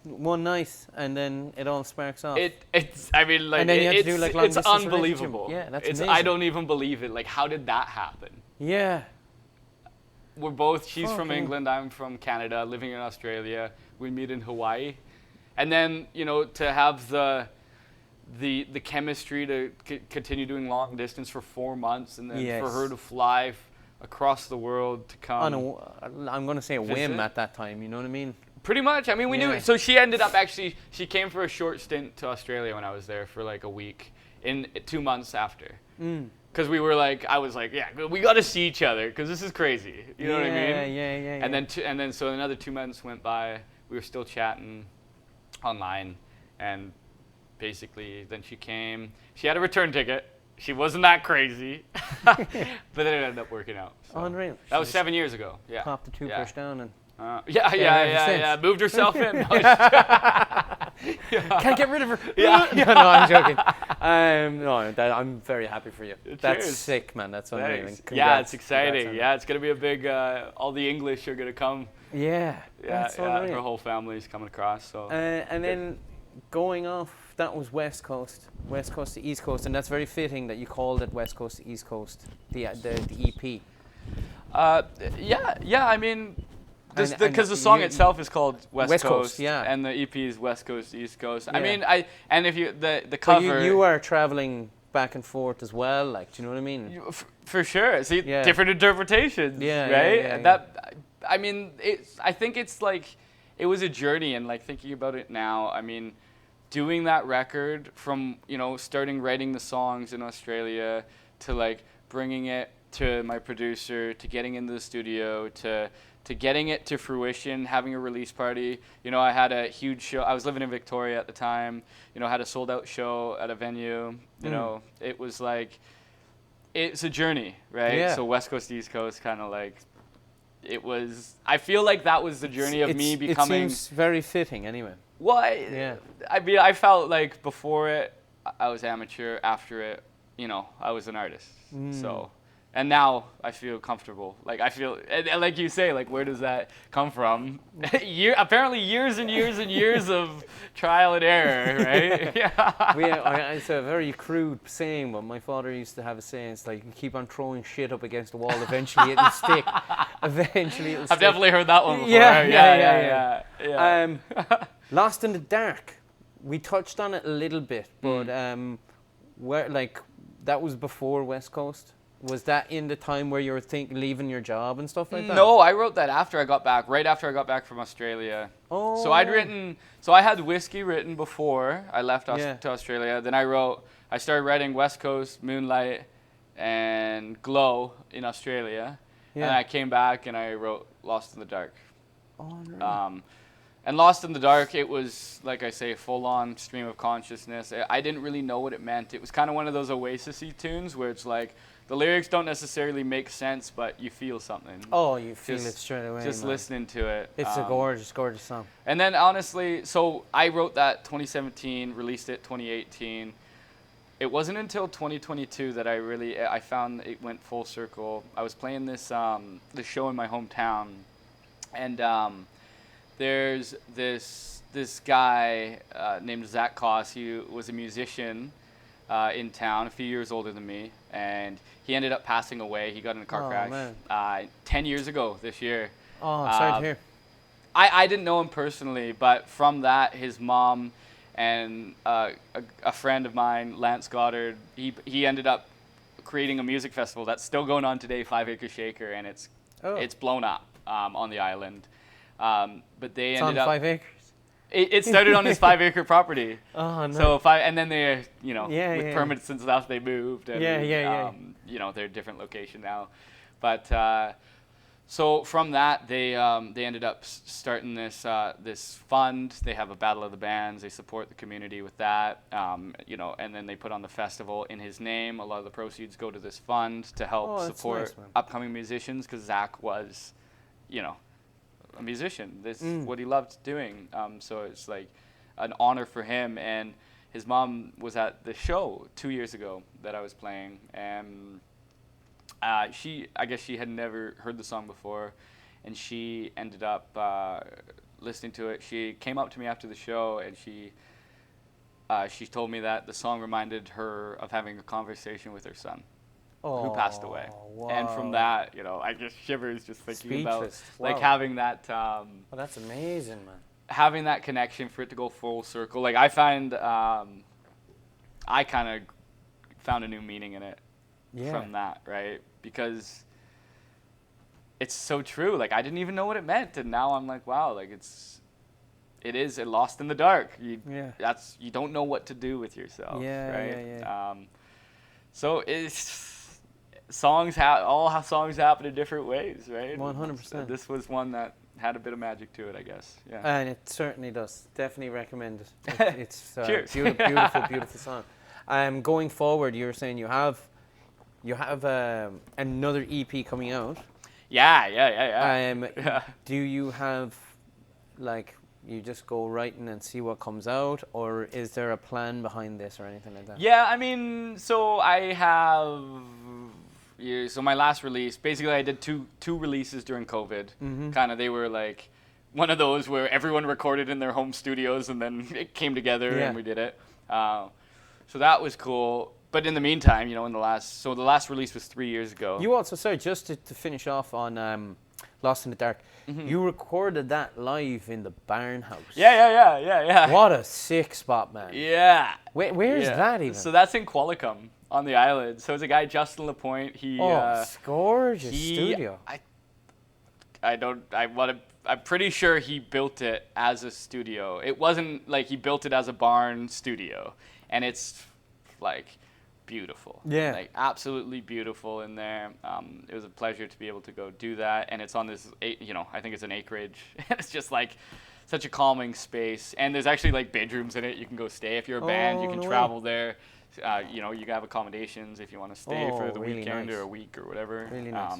one night and then it all sparks off. It's I mean, like, And then you have to do, like, long it's distance unbelievable. relationship. Yeah, that's I amazing. don't even believe it. Like, how did that happen? Yeah. She's from Fucking- England, I'm from Canada, living in Australia. We meet in Hawaii. And then, to have the chemistry to continue doing long distance for 4 months, and then for Yes. her to fly across the world to come. I'm going to say a whim Visit? at that time, you know what I mean? Pretty much. I mean, we knew Yeah. it. So she ended up she came for a short stint to Australia when I was there for like a week, in 2 months after. Because we were like, I was like, yeah, we got to see each other because this is crazy. You know what I mean? Yeah. And then so another 2 months went by. We were still chatting online, and basically then she came. She had a return ticket. She wasn't that crazy, but then it ended up working out. So. Unreal. That was She 7 years ago. Yeah. popped the toothbrush down and Yeah. Moved herself in. can't get rid of her. Yeah. No, I'm joking. I'm very happy for you. That's Cheers. sick, man. That's amazing. Thanks. Yeah, Congrats. it's exciting. Congrats on Yeah, it's gonna be a big. All the English are gonna come. it. Yeah. Yeah, That's yeah. unreal. Her whole family's coming across. So. And then going off, that was West Coast to East Coast, and that's very fitting that you called it West Coast to East Coast, the EP. Yeah. I mean, And because the song you- itself is called West West Coast, Coast, yeah. and the EP is West Coast, East Coast. I Yeah. mean, and if you the But cover. you are traveling back and forth as well, like, do you know what I mean? For sure. See, Yeah. different interpretations, Yeah, right? yeah. That, I mean, I think it's like, it was a journey, and like thinking about it now, I mean, doing that record from, starting writing the songs in Australia to like bringing it to my producer, to getting into the studio, to getting it to fruition, having a release party. I had a huge show. I was living in Victoria at the time. Had a sold out show at a venue. It was like, it's a journey, right? Yeah. So West Coast, East Coast, kind of like, it was. I feel like that was the journey of me becoming. It seems very fitting, anyway. Well, Yeah. I mean, I felt like before it, I was amateur. After it, I was an artist. So. And now I feel comfortable. Like I feel, and like you say, like where does that come from? Apparently years and years and years of trial and error, right? Yeah. It's a very crude saying, but my father used to have a saying. It's like you keep on throwing shit up against the wall. Eventually it'll stick. Eventually it'll stick. I've definitely heard that one before. Yeah. Lost in the Dark. We touched on it a little bit, but where like that was before West Coast. Was that in the time where you were leaving your job and stuff like that? No, I wrote that after I got back, right after I got back from Australia. Oh. So I had Whiskey written before I left to Australia. Then I started writing West Coast, Moonlight, and Glow in Australia. Yeah. And I came back and I wrote Lost in the Dark. Oh, no. And Lost in the Dark, it was, like I say, full-on stream of consciousness. I didn't really know what it meant. It was kind of one of those Oasis-y tunes where it's like, the lyrics don't necessarily make sense, but you feel something. Oh, you feel it straight away. Just listening to it. It's a gorgeous, gorgeous song. And then, honestly, so I wrote that 2017, released it 2018. It wasn't until 2022 that I found it went full circle. I was playing this show in my hometown, and there's this guy named Zach Koss. He was a musician in town, a few years older than me, and he ended up passing away. He got in a car crash 10 years ago this year. Oh, I'm sorry to hear. I didn't know him personally, but from that, his mom and a friend of mine, Lance Goddard, he ended up creating a music festival that's still going on today, 5 Acre Shaker, and it's blown up on the island. But they ended up 5 acres. It started on his 5 acre property. Oh no. So and then they, with permits and stuff, they moved. And, they're a different location now. But so from that, they ended up starting this fund. They have a Battle of the Bands. They support the community with that. And then they put on the festival in his name. A lot of the proceeds go to this fund to help support upcoming musicians, because Zach was, a musician. This is what he loved doing. So it's like an honor for him. And his mom was at the show 2 years ago that I was playing, and I guess she had never heard the song before, and she ended up listening to it. She came up to me after the show, and she told me that the song reminded her of having a conversation with her son, who passed away. Wow. And from that, I just shivers just thinking about like Wow. having that. Well, that's amazing, man. Having that connection for it to go full circle. Like I find, I kind of found a new meaning in it from that, right? Because it's so true. Like I didn't even know what it meant, and now I'm like, wow, like it is lost in the dark. You don't know what to do with yourself, right? So it's songs happen in different ways, right? 100%. This was one that had a bit of magic to it, I guess. Yeah. And it certainly does. Definitely recommend it. It's Cheers. beautiful song. Going forward, you were saying you have another EP coming out. Yeah. Do you have, like, you just go writing and see what comes out, or is there a plan behind this or anything like that? Yeah, I mean, so I have. So my last release, basically, I did two releases during COVID. Mm-hmm. Kind of, they were like one of those where everyone recorded in their home studios, and then it came together and we did it. So that was cool. But in the meantime, the last release was 3 years ago. You also, sorry, just to finish off on Lost in the Dark, you recorded that live in the Barn House. Yeah. What a sick spot, man. Yeah. Where's that even? So that's in Qualicum on the island. So it's a guy, Justin Lapointe. It's gorgeous studio. I'm pretty sure he built it as a studio. It wasn't like he built it as a barn studio, and it's like beautiful. Yeah. Like absolutely beautiful in there. It was a pleasure to be able to go do that, and it's on this, I think it's an acreage. It's just like such a calming space, and there's actually like bedrooms in it. You can go stay if you're a band. You can travel there. You can have accommodations if you want to stay for the really weekend nice. or a week or whatever. Really nice.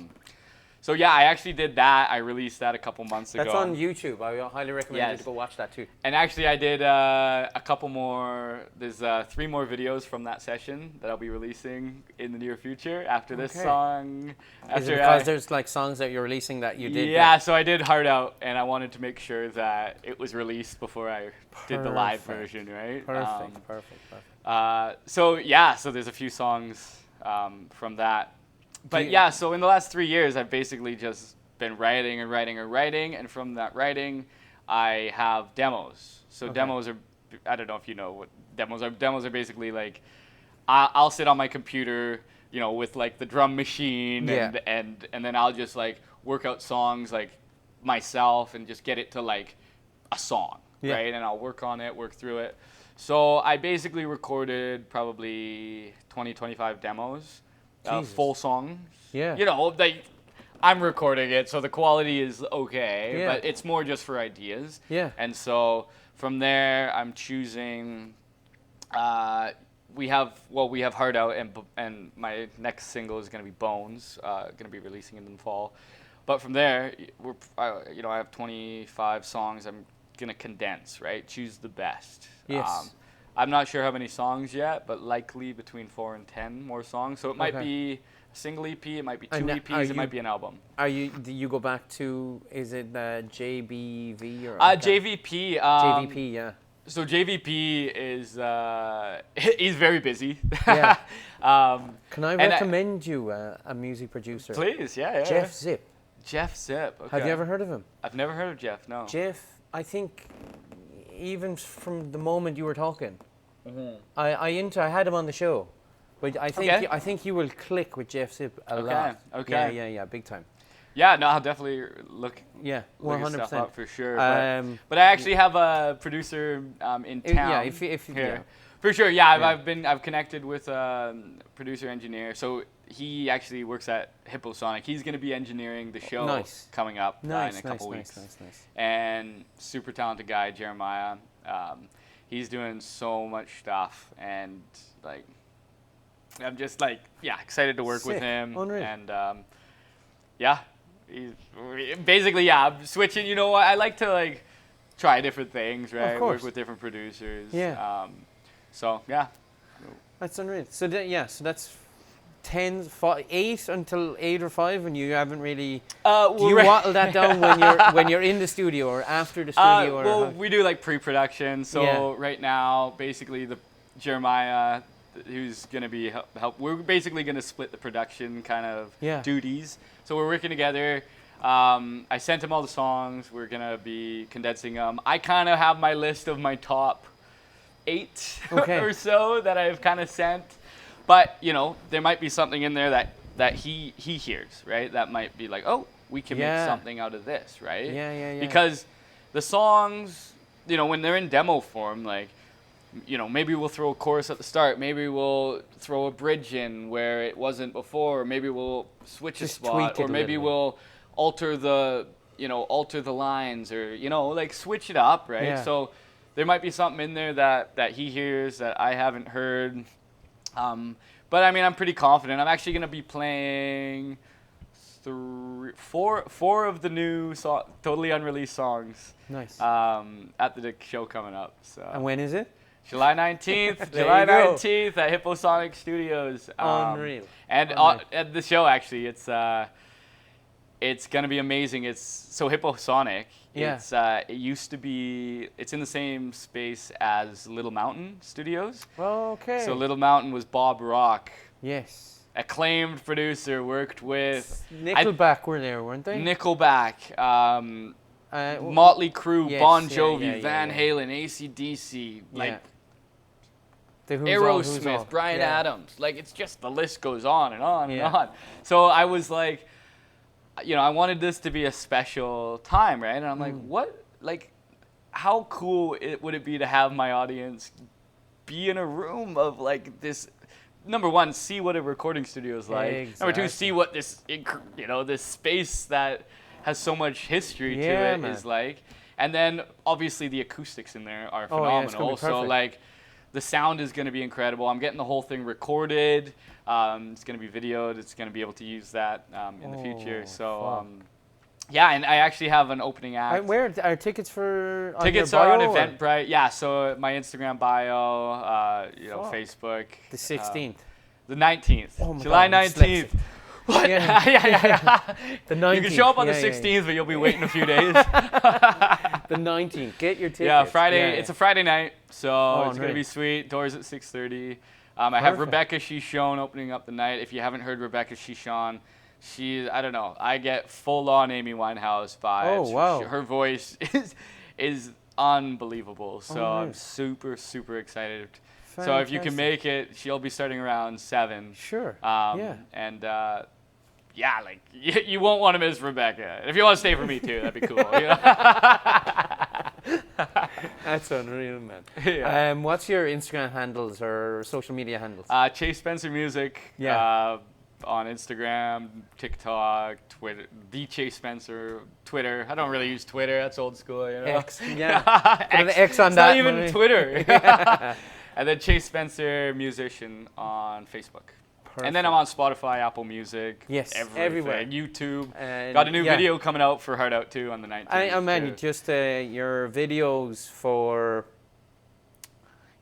So yeah, I actually did that. I released that a couple months ago. That's on YouTube. I highly recommend you to go watch that too. And actually, I did a couple more. There's 3 more videos from that session that I'll be releasing in the near future after this song. Is it because there's like songs that you're releasing that you did? Yeah, so I did Heart Out, and I wanted to make sure that it was released before I did the live version, right? Perfect. So there's a few songs from that. But so in the last 3 years, I've basically just been writing, and from that writing, I have demos. So demos are, I don't know if you know what demos are. Demos are basically like, I'll sit on my computer you know, with like the drum machine and then I'll just like work out songs like myself and just get it to like a song, right? And I'll work on it, work through it. So I basically recorded probably 25 demos, full songs. Yeah. You know, like I'm recording it, so the quality is okay, but it's more just for ideas. Yeah. And so from there, I'm choosing. We have Heart Out, and my next single is gonna be Bones, gonna be releasing in the fall. But from there, I have 25 songs. I'm gonna condense, right? Choose the best. Yes. I'm not sure how many songs yet, but likely between 4 and 10 more songs. So it might be a single EP, it might be 2 EPs, it might be an album. Do you go back to, is it JBV or? JVP. JVP, yeah. So JVP is he's very busy. Yeah. Can I recommend you a music producer? Please, yeah. Jeff Zip. Jeff Zip. Okay. Have you ever heard of him? I've never heard of Jeff. No. Jeff, I think, even from the moment you were talking, I had him on the show, but I think you will click with Jeff Zip a lot. Okay. Yeah, big time. Yeah, no, I'll definitely look. Yeah, 100% 100% up for sure. But I actually have a producer in town. Yeah, if here. For sure. Yeah, I've connected with a producer engineer. So he actually works at Hipposonic. He's going to be engineering the show coming up in a couple weeks. Nice. And super talented guy, Jeremiah. He's doing so much stuff, and like I'm just like excited to work with him. Unreal. And he's basically I'm switching. You know what? I like to like try different things, right? Work with different producers. Yeah. So yeah. That's unreal. So so that's 8 until 8 or 5, and you haven't really. Do you whittle that down when you're in the studio or after the studio? We do like pre-production. So right now, basically the Jeremiah, who's gonna be help. We're basically gonna split the production kind of duties. So we're working together. I sent him all the songs. We're gonna be condensing them. I kind of have my list of my top 8 or so that I've kind of sent. But, you know, there might be something in there that he hears, right? That might be like, oh, we can make something out of this, right? Yeah. Because the songs, you know, when they're in demo form, like, you know, maybe we'll throw a chorus at the start. Maybe we'll throw a bridge in where it wasn't before. Or maybe we'll switch a spot. Or maybe we'll alter the lines or, you know, like switch it up, right? Yeah. So there might be something in there that he hears that I haven't heard. But I mean, I'm pretty confident. I'm actually going to be playing 4 of the new totally unreleased songs. Nice. At the show coming up. So. And when is it? July 19th. July 19th at Hipposonic Studios. Unreal. And at the show, actually, it's going to be amazing. It's Hipposonic. Yeah. It used to be. It's in the same space as Little Mountain Studios. Okay. So Little Mountain was Bob Rock. Yes. Acclaimed producer, worked with Nickelback were there, weren't they? Nickelback, Motley Crue, Bon Jovi, Van Halen, AC/DC, like Aerosmith, Bryan Adams. Like it's just the list goes on and on and on. So I was like, you know, I wanted this to be a special time, right? And I'm like, what? Like, how cool would it be to have my audience be in a room of like this? Number one, see what a recording studio is like. Exactly. Number two, see what this, you know, this space that has so much history to it is like. And then obviously the acoustics in there are phenomenal. So like, the sound is going to be incredible. I'm getting the whole thing recorded. It's going to be videoed. It's going to be able to use that in the future. So, and I actually have an opening act. Where are tickets for? Tickets are on Eventbrite. Yeah, so my Instagram bio, Facebook. The 16th. The 19th. Oh my July God, 19th. What? Yeah. The 19th. You can show up on the 16th, but you'll be waiting a few days. The 19th. Get your tickets. Yeah, Friday. It's a Friday night, so it's going to be sweet. Doors at 6:30. I have Rebecca Shishon opening up the night. If you haven't heard Rebecca Shishon, I don't know. I get full-on Amy Winehouse vibes. Oh, wow. Her voice is unbelievable. So I'm super, super excited So if you can Fantastic. make it, she'll be starting around 7. Sure. Yeah. And yeah, like you won't want to miss Rebecca. And if you want to stay for me too, that'd be cool. You know? That's unreal, man. Yeah. What's your Instagram handles or social media handles? Chase Spencer Music. Yeah. On Instagram, TikTok, Twitter, the Chase Spencer, Twitter. I don't really use Twitter. That's old school, you know. X, yeah. Put an X, X on it's that. not even money. Twitter. And then Chase Spencer Musician on Facebook. And then I'm on Spotify, Apple Music. Yes, everything, everywhere. YouTube. And Got a new yeah. video coming out for Heart Out too on the 19th. I man, too. you just your videos for.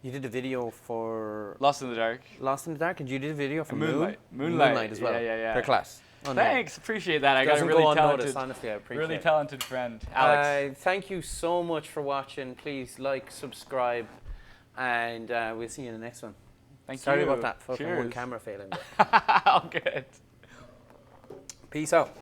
You did a video for Lost in the Dark. Lost in the Dark, and you did a video for Moonlight. Moonlight as well. Yeah. Per class. Thanks, appreciate that. I got a Doesn't really go talented, unnoticed, honestly. I appreciate really it. talented friend, Alex. Thank you so much for watching. Please like, subscribe, and we'll see you in the next one. Thank you. Sorry about that fucking one Cheers. camera failing. All good. Peace out.